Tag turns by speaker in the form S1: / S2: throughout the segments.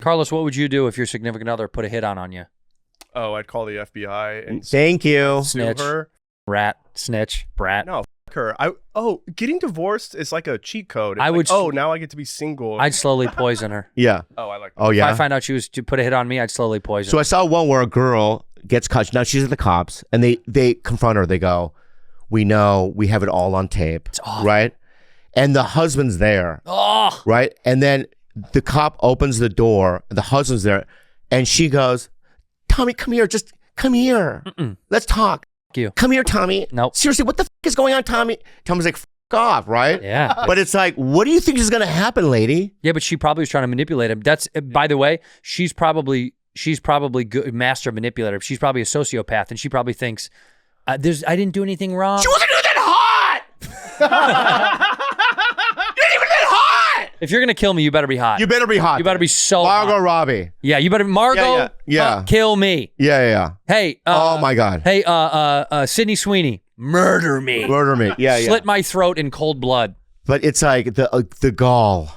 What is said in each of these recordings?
S1: Carlos, what would you do if your significant other put a hit on you?
S2: Oh, I'd call the FBI and
S3: thank you.
S1: Snitch,
S2: her.
S1: rat, snitch, brat.
S2: No, f her. Getting divorced is like a cheat code. It's now I get to be single.
S1: I'd slowly poison her.
S3: Yeah.
S2: Oh, I like that.
S3: Oh, yeah.
S1: If I find out she was to put a hit on me, I'd slowly poison her.
S3: So I saw one where a girl gets caught. Now she's at the cops, and they confront her. They go, "We know, we have it all on tape."
S1: It's awful.
S3: Right? And the husband's there.
S1: Oh.
S3: Right? And then the cop opens the door, the husband's there, and she goes, "Tommy, come here. Just come here. Let's talk.
S1: You.
S3: Come here, Tommy."
S1: Nope.
S3: Seriously, what the f is going on, Tommy? Tommy's like, "F off," right?
S1: Yeah.
S3: But it's like, what do you think is going to happen, lady?
S1: Yeah, but she probably was trying to manipulate him. That's, by the way, she's probably good master manipulator. She's probably a sociopath, and she probably thinks, I didn't do anything wrong.
S3: She wasn't even that hot. You didn't even that hot.
S1: If you're gonna kill me, you better be hot.
S3: You better be hot.
S1: You better be so
S3: Margot
S1: hot.
S3: Robbie.
S1: Yeah, you better Margot.
S3: Yeah.
S1: Kill me.
S3: Yeah.
S1: Hey.
S3: Oh my God.
S1: Hey, Sydney Sweeney, murder me.
S3: Murder me. Yeah.
S1: Slit my throat in cold blood.
S3: But it's like the gall.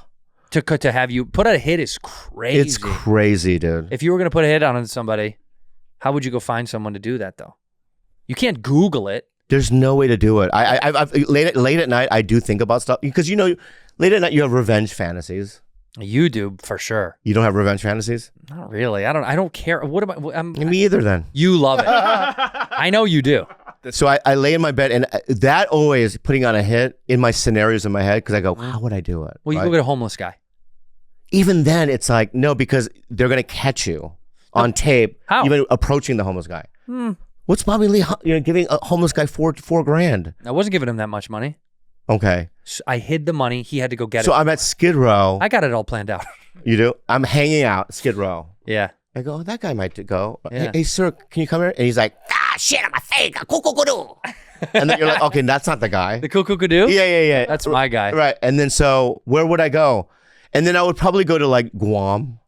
S1: To have you put a hit is crazy.
S3: It's crazy, dude.
S1: If you were gonna put a hit on somebody, how would you go find someone to do that though? You can't Google it.
S3: There's no way to do it. I've late at night I do think about stuff because late at night you have revenge fantasies.
S1: You do for sure.
S3: You don't have revenge fantasies?
S1: Not really. I don't care. What am I?
S3: Me either. Then
S1: you love it. I know you do.
S3: So I lay in my bed and that always putting on a hit in my scenarios in my head because I go, how would I do it?
S1: Well, you go get a homeless guy.
S3: Even then, it's like no, because they're gonna catch you on tape.
S1: How?
S3: Even approaching the homeless guy. What's Bobby Lee giving a homeless guy $4,000?
S1: I wasn't giving him that much money.
S3: Okay.
S1: So I hid the money. He had to go get it.
S3: So I'm at Skid Row.
S1: I got it all planned out.
S3: You do? I'm hanging out Skid Row.
S1: Yeah.
S3: I go, that guy might go.
S1: Yeah.
S3: Hey, sir, can you come here? And he's like, shit, I'm a fake. And then you're like, okay, that's not the guy.
S1: The cuckoo-doo?
S3: Yeah.
S1: That's my guy.
S3: Right. And then so where would I go? And then I would probably go to like Guam.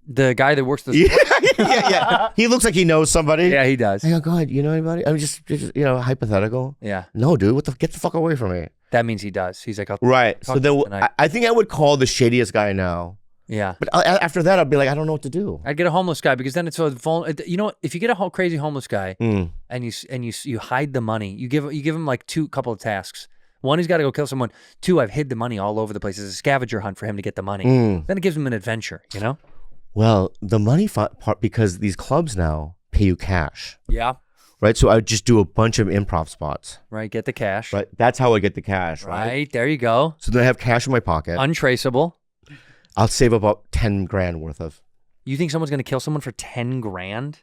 S1: The guy that works the
S3: yeah. He looks like he knows somebody.
S1: Yeah, he does.
S3: I go ahead. You know anybody? I'm just hypothetical.
S1: Yeah.
S3: No, dude. Get the fuck away from me.
S1: That means he does. He's like,
S3: right. So then I think I would call the shadiest guy now.
S1: Yeah.
S3: But after that, I'd be like, I don't know what to do.
S1: I'd get a homeless guy because then it's so vulnerable. You know, if you get a crazy homeless guy and you hide the money, you give him like couple of tasks. One, he's got to go kill someone. Two, I've hid the money all over the place. It's a scavenger hunt for him to get the money. Then it gives him an adventure, you know?
S3: Well, the money part, because these clubs now pay you cash.
S1: Yeah.
S3: Right? So I would just do a bunch of improv spots.
S1: Right, get the cash.
S3: Right? That's how I get the cash,
S1: Right, there you go.
S3: So then I have cash in my pocket.
S1: Untraceable.
S3: I'll save about 10 grand worth of.
S1: You think someone's going to kill someone for 10 grand?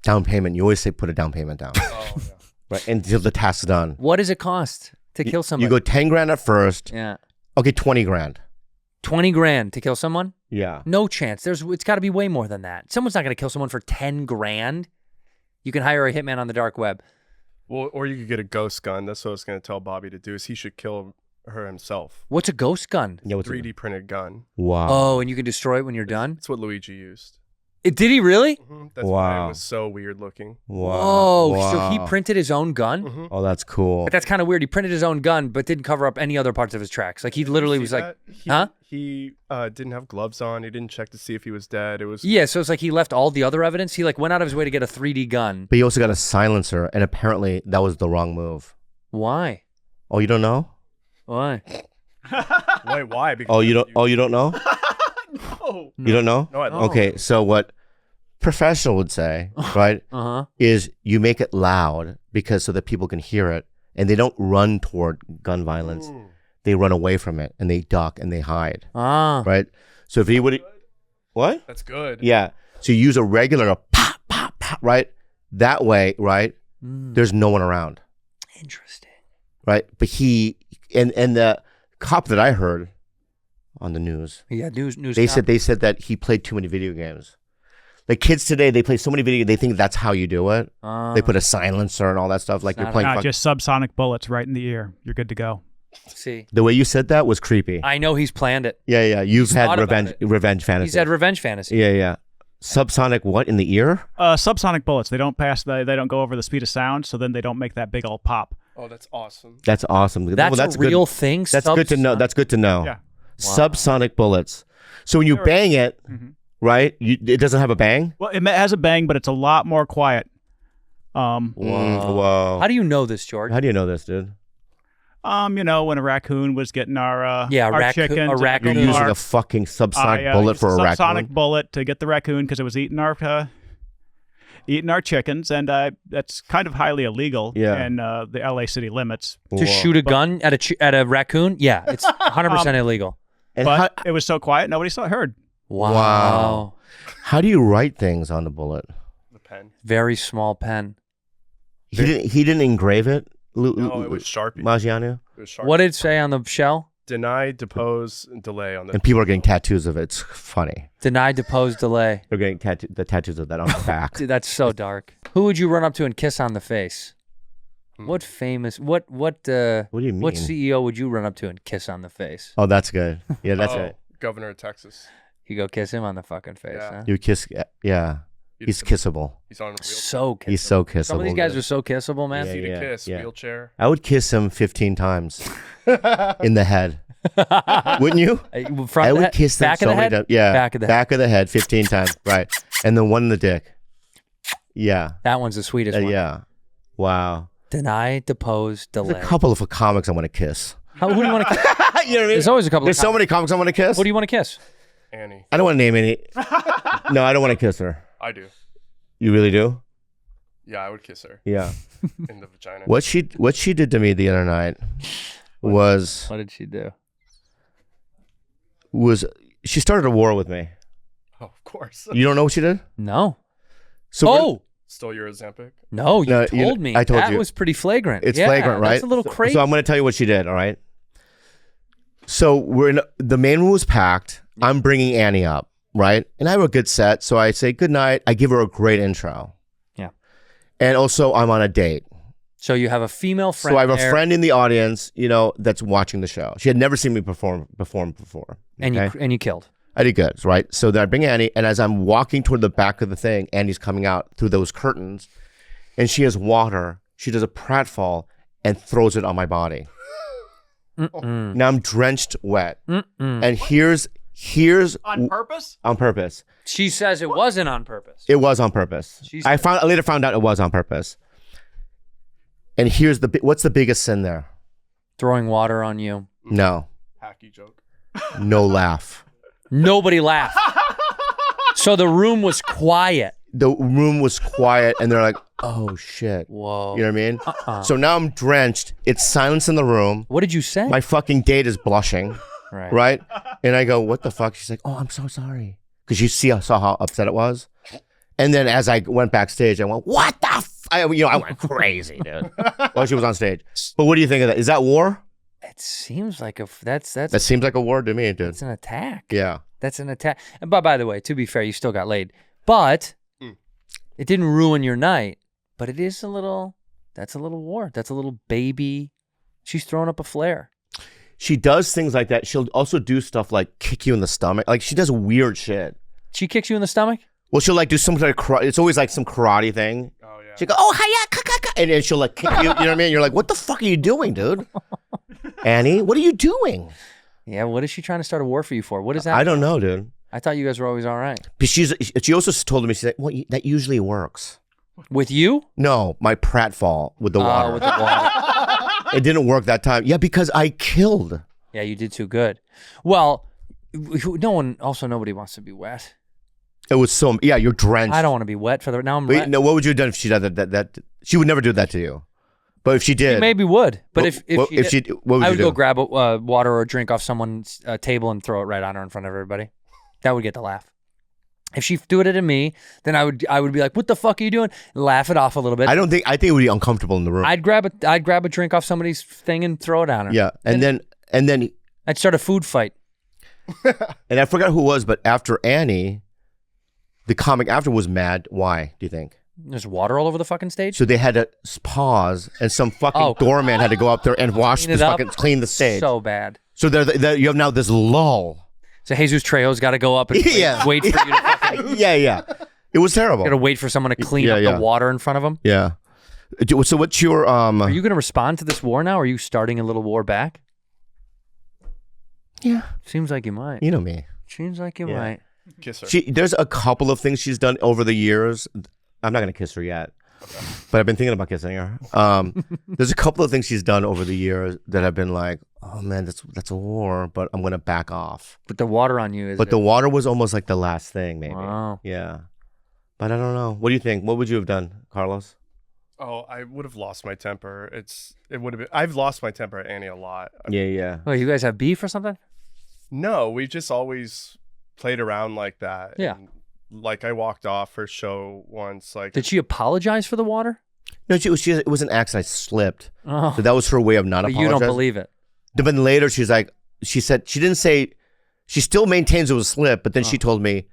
S3: Down payment. You always say put a down payment down.
S2: Oh, yeah.
S3: Right? Until the task's done.
S1: What does it cost to kill someone?
S3: You go 10 grand at first.
S1: Yeah.
S3: Okay, 20 grand.
S1: 20 grand to kill someone?
S3: Yeah.
S1: No chance. It's got to be way more than that. Someone's not going to kill someone for 10 grand. You can hire a hitman on the dark web.
S2: Well, or you could get a ghost gun. That's what I was going to tell Bobby to do. Is he should kill her himself.
S1: What's a ghost gun?
S3: Yeah,
S2: 3D printed gun.
S3: Wow.
S1: Oh, and you can destroy it when you're done?
S2: That's what Luigi used.
S1: Did he really?
S2: That's why it was so weird looking.
S1: Whoa. So he printed his own gun?
S3: Oh, that's cool.
S1: But that's kind of weird. He printed his own gun, but didn't cover up any other parts of his tracks. Like he literally was like,
S2: He didn't have gloves on. He didn't check to see if he was dead. It was
S1: so it's like he left all the other evidence. He like went out of his way to get a 3D gun.
S3: But he also got a silencer, and apparently that was the wrong move.
S1: Why?
S3: Oh, you don't know?
S1: Why?
S2: Wait, why?
S3: Because you don't know?
S2: No.
S3: You don't know?
S2: No, I don't.
S3: Okay, so what professional would say, right, is you make it loud because so that people can hear it, and they don't run toward gun violence. They run away from it, and they duck, and they hide. Right? So if he would... What?
S2: That's good.
S3: Yeah. So you use a regular pop, pop, pop, right? That way, right, there's no one around.
S1: Interesting.
S3: Right? But he... And the cop that I heard on the news...
S1: Yeah, news.
S3: They said that he played too many video games. Like kids today, they play so many video games, they think that's how you do it. They put a silencer and all that stuff. Like you're playing...
S4: Not just subsonic bullets right in the ear. You're good to go.
S1: See.
S3: The way you said that was creepy.
S1: I know he's planned it.
S3: Yeah. You've had revenge fantasy.
S1: He's had revenge fantasy.
S3: Yeah. Subsonic what in the ear?
S4: Subsonic bullets. They don't pass. They don't go over the speed of sound, so then they don't make that big old pop.
S2: Oh, that's awesome.
S3: That's awesome.
S1: That's a real thing?
S3: That's good to know. That's good to know.
S4: Yeah.
S3: Wow. Subsonic bullets. So when you bang it, right? It doesn't have a bang.
S4: Well, it has a bang, but it's a lot more quiet.
S3: Whoa.
S1: How do you know this, George?
S3: How do you know this, dude?
S4: You know, when a raccoon was getting our
S1: a
S4: chickens,
S1: a raccoon.
S3: You're using a fucking subsonic bullet for a raccoon.
S4: Subsonic bullet to get the raccoon because it was eating our chickens, and that's kind of highly illegal in the LA city limits.
S1: To shoot a gun at a raccoon? Yeah, it's 100% illegal.
S4: But it was so quiet, nobody heard.
S1: Wow.
S3: How do you write things on the bullet?
S2: The pen.
S1: Very small pen.
S3: He didn't engrave it.
S2: No, it was Sharpie.
S3: Maggiano?
S2: It was Sharpie.
S1: What did it say on the shell?
S2: Deny, depose, and delay on the.
S3: And people are getting tattoos of it. It's funny.
S1: Deny, depose, delay.
S3: They're getting the tattoos of that on the back.
S1: Dude, that's so dark. Who would you run up to and kiss on the face? What famous? What do you mean? What CEO would you run up to and kiss on the face?
S3: Oh, that's good. Yeah, that's right.
S2: Governor of Texas.
S1: You go kiss him on the fucking face,
S2: Yeah.
S1: huh?
S3: You kiss. Yeah. He's kissable.
S2: He's on a wheelchair.
S1: So kissable.
S3: He's so kissable.
S1: Some of these guys are so kissable, man.
S2: Easy to kiss.
S3: yeah.
S2: Wheelchair.
S3: I would kiss him 15 times in the head. Wouldn't you?
S1: Front
S3: I
S1: of the
S3: would
S1: head?
S3: kiss them
S1: Back
S3: so
S1: of the
S3: many
S1: head?
S3: times. Yeah.
S1: Back of the head.
S3: Back of the head 15 times. Right. And then one in the dick. Yeah.
S1: That one's the sweetest one.
S3: Yeah. Wow.
S1: Deny, depose, delay.
S3: There's a couple of comics I want to kiss.
S1: Who do you want to kiss?
S3: You know what I mean?
S1: There's always a couple.
S3: There's so many comics I want to kiss.
S1: What do you want to kiss?
S2: Annie.
S3: I don't want to name any. No, I don't want to kiss her.
S2: I do.
S3: You really do?
S2: Yeah, I would kiss her
S3: Yeah.
S2: in the vagina.
S3: What she did to me the other night was
S1: What did she do?
S3: she started a war with me.
S2: Oh, of course.
S3: You don't know what she did?
S1: No.
S3: So
S2: Stole your Ozempic?
S1: No, you told me.
S3: I told
S1: that
S3: you.
S1: was pretty flagrant.
S3: It's flagrant, right?
S1: That's a little crazy.
S3: So I'm going to tell you what she did, all right? So the main room was packed. I'm bringing Annie up, right? And I have a good set, so I say good night. I give her a great intro.
S1: Yeah.
S3: And also I'm on a date.
S1: So you have a female friend.
S3: So I have a friend in the audience, that's watching the show. She had never seen me perform before.
S1: And you killed.
S3: I did good, right? So then I bring Annie, and as I'm walking toward the back of the thing, Annie's coming out through those curtains, and she has water. She does a pratfall and throws it on my body. Now I'm drenched wet. And here's
S4: On purpose?
S3: on purpose.
S1: She says it wasn't on purpose.
S3: It was on purpose. I later found out it was on purpose. And here's what's the biggest sin there?
S1: Throwing water on you.
S3: No.
S2: Hacky joke.
S3: No laugh.
S1: Nobody laughed. So the room was quiet.
S3: The room was quiet, and they're like, oh, shit.
S1: Whoa.
S3: You know what I mean? So now I'm drenched. It's silence in the room.
S1: What did you say?
S3: My fucking date is blushing.
S1: Right.
S3: And I go, what the fuck? She's like, oh, I'm so sorry. Because I saw how upset it was. And then as I went backstage, I went, what the I went crazy, dude. While she was on stage. But what do you think of that? Is that war?
S1: It seems like
S3: That seems like a war to me, dude.
S1: It's an attack.
S3: Yeah.
S1: That's an attack. And by the way, to be fair, you still got laid. But it didn't ruin your night. But it is that's a little war. That's a little baby. She's throwing up a flare.
S3: She does things like that. She'll also do stuff like kick you in the stomach. Like she does weird shit.
S1: She kicks you in the stomach?
S3: Well, she'll like do some kind of it's always like some karate thing.
S2: Oh, yeah.
S3: She'll go, oh, hiya, and then she'll like kick you. You know what I mean? You're like, what the fuck are you doing, dude? Annie, what are you doing?
S1: Yeah, what is she trying to start a war for you for? What is that?
S3: I don't know, dude.
S1: I thought you guys were always all right.
S3: But she also told me, she's like, well, that usually works.
S1: With you?
S3: No, my pratfall with the water.
S1: With the water.
S3: It didn't work that time. Yeah, because I killed.
S1: Yeah, you did too good. Well, nobody wants to be wet.
S3: It was you're drenched.
S1: I don't want to be wet now I'm
S3: Wait,
S1: wet.
S3: no, what would you have done if she did that? She would never do that to you. But if she did.
S1: She maybe would. But
S3: what
S1: what
S3: would you do?
S1: go grab a water or a drink off someone's table and throw it right on her in front of everybody. That would get the laugh. If she threw it at me, then I would be like, "What the fuck are you doing?" Laugh it off a little bit.
S3: I think it would be uncomfortable in the room.
S1: I'd grab a drink off somebody's thing and throw it on her.
S3: Yeah, and then
S1: I'd start a food fight.
S3: And I forgot who it was, but after Annie, the comic after was mad. Why do you think?
S1: There's water all over the fucking stage.
S3: So they had to pause, and some fucking doorman had to go up there and clean the stage.
S1: So bad.
S3: So you have now this lull.
S1: So Jesus Trejo's got to go up and wait for you to fucking...
S3: Yeah. It was terrible.
S1: Got to wait for someone to clean up the water in front of him.
S3: Yeah. So what's your...
S1: Are you going to respond to this war now? Or are you starting a little war back?
S3: Yeah.
S1: Seems like you might.
S3: You know me.
S1: Seems like you might.
S2: Kiss her.
S3: There's a couple of things she's done over the years. I'm not gonna kiss her yet, but I've been thinking about kissing her. There's a couple of things she's done over the years that have been like, oh man, that's a war, but I'm gonna back off.
S1: But the water on you is.
S3: But the water was almost like the last thing, maybe.
S1: Wow.
S3: Yeah, but I don't know. What do you think? What would you have done, Carlos?
S2: Oh, I would have lost my temper. It would have been. I've lost my temper at Annie a lot.
S3: Yeah.
S1: Oh, you guys have beef or something?
S2: No, we just always played around like that.
S1: Yeah.
S2: And, like I walked off her show once. Like,
S1: Did she apologize for the water?
S3: No, it was an accident. I slipped.
S1: Oh,
S3: So that was her way of not
S1: but
S3: apologizing.
S1: you don't believe it.
S3: But then later she said, she didn't say, she still maintains it was a slip, but then she told me,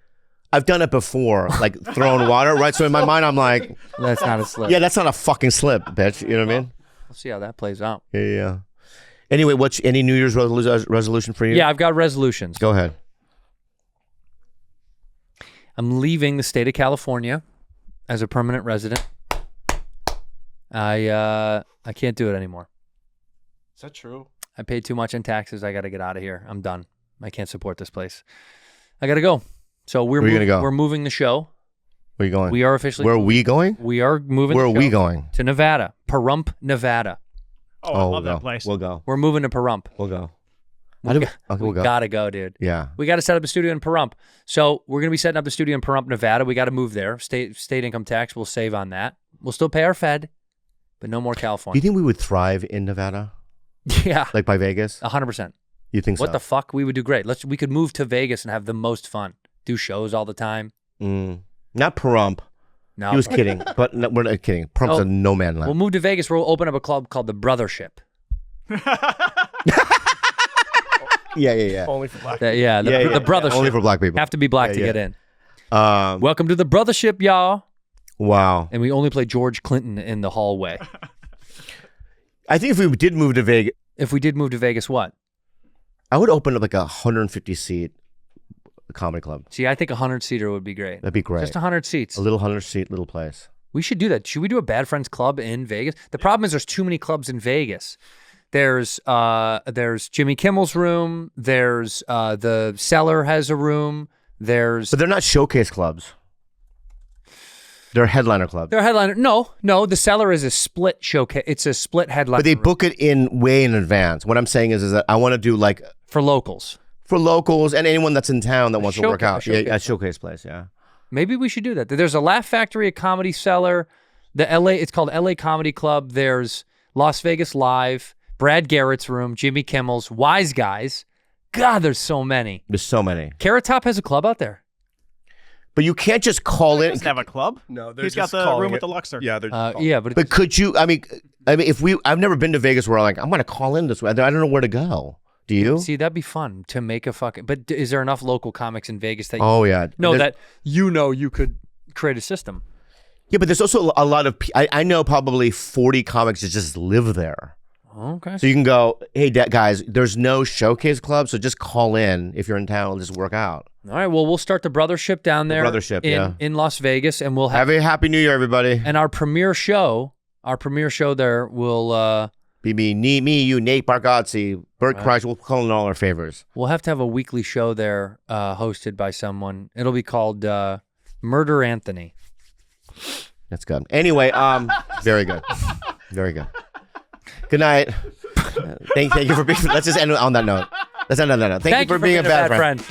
S3: I've done it before, like throwing water, right? So in my mind, I'm like,
S1: That's not a slip.
S3: yeah, that's not a fucking slip, bitch. You know what I mean?
S1: We'll see how that plays out.
S3: Yeah. Anyway, any New Year's resolution for you?
S1: Yeah, I've got resolutions.
S3: Go ahead.
S1: I'm leaving the state of California as a permanent resident. I can't do it anymore.
S2: is that true?
S1: I paid too much in taxes. I got to get out of here. I'm done. I can't support this place. I got to go. So
S3: Where are you gonna go?
S1: We're moving the show.
S3: Where are you going?
S1: We are officially.
S3: Where are we going?
S1: We are moving.
S3: Where
S1: the
S3: are
S1: show
S3: we going?
S1: To Nevada, Pahrump, Nevada.
S4: Oh, I love
S3: we'll
S4: that
S3: go.
S4: place.
S3: We'll go.
S1: We're moving to Pahrump.
S3: We'll go.
S1: We
S3: we'll go.
S1: gotta go, dude.
S3: Yeah.
S1: We got to set up a studio in Pahrump. So we're gonna be setting up a studio in Pahrump, Nevada. We got to move there. State income tax. We'll save on that. We'll still pay our Fed, but no more
S3: Do
S1: California.
S3: you think we would thrive in Nevada?
S1: Yeah,
S3: Like by Vegas?
S1: 100%.
S3: You think so?
S1: What the fuck? We would do great. We could move to Vegas and have the most fun. Do shows all the time.
S3: Not Pahrump.
S1: No,
S3: He was kidding, but no, we're not kidding. Parump's a no man land.
S1: We'll move to Vegas. We'll open up a club called the Brothership.
S3: Yeah.
S2: Only for black.
S1: The Brothership.
S3: Only for black people.
S1: Have to be black
S3: Yeah,
S1: to
S3: yeah.
S1: get in. Welcome to the Brothership, y'all.
S3: Wow.
S1: And we only play George Clinton in the hallway.
S3: I think if we did move to Vegas,
S1: If we did move to Vegas, what?
S3: I would open up like a 150-seat comedy club.
S1: See, I think a 100-seater would be great.
S3: That'd be great.
S1: Just 100 seats.
S3: A little 100-seat little place.
S1: We should do that. Should we do a Bad Friends Club in Vegas? The problem is there's too many clubs in Vegas. There's Jimmy Kimmel's room. There's the Cellar has a room.
S3: But they're not showcase clubs. They're headliner clubs.
S1: They're headliner. No. The Cellar is a split showcase. It's a split headliner.
S3: But they book it in way in advance. What I'm saying is that I want to do like
S1: for locals.
S3: For locals and anyone that's in town that wants to work out.
S1: A
S3: showcase place, yeah.
S1: Maybe we should do that. There's a Laugh Factory, a Comedy Cellar, it's called LA Comedy Club. There's Las Vegas Live, Brad Garrett's room, Jimmy Kimmel's, Wise Guys. God, there's so many.
S3: There's so many.
S1: Carrot Top has a club out there.
S3: But you can't just call
S4: He
S3: in.
S4: doesn't have a club.
S2: No, they're
S4: He's got
S2: just
S4: the
S2: calling
S4: room with
S2: it-
S4: the Luxor.
S2: Yeah, they're just
S1: Yeah, but
S3: But could you? I mean, I've never been to Vegas where I'm like, I'm going to call in this way. I don't know where to go. Do you?
S1: see, that'd be fun to make a fucking. But is there enough local comics in Vegas that?
S3: Oh yeah.
S1: You could create a system.
S3: Yeah, but there's also a lot of. I know probably 40 comics that just live there.
S1: Okay.
S3: So you can go, hey, guys, there's no showcase club, so just call in if you're in town and just work out.
S1: All right. Well, we'll start the Brothership down there.
S3: Brothership,
S1: in Las Vegas, and we'll
S3: have a happy New Year, everybody.
S1: And our premiere show there will
S3: be me, you, Nate Bargatze, Bert Kreischer. We'll call in all our favors.
S1: We'll have to have a weekly show there, hosted by someone. It'll be called Murder Anthony.
S3: That's good. Anyway, very good, very good. Good night. Thank you for being. Let's just end on that note. Thank you for being a bad friend.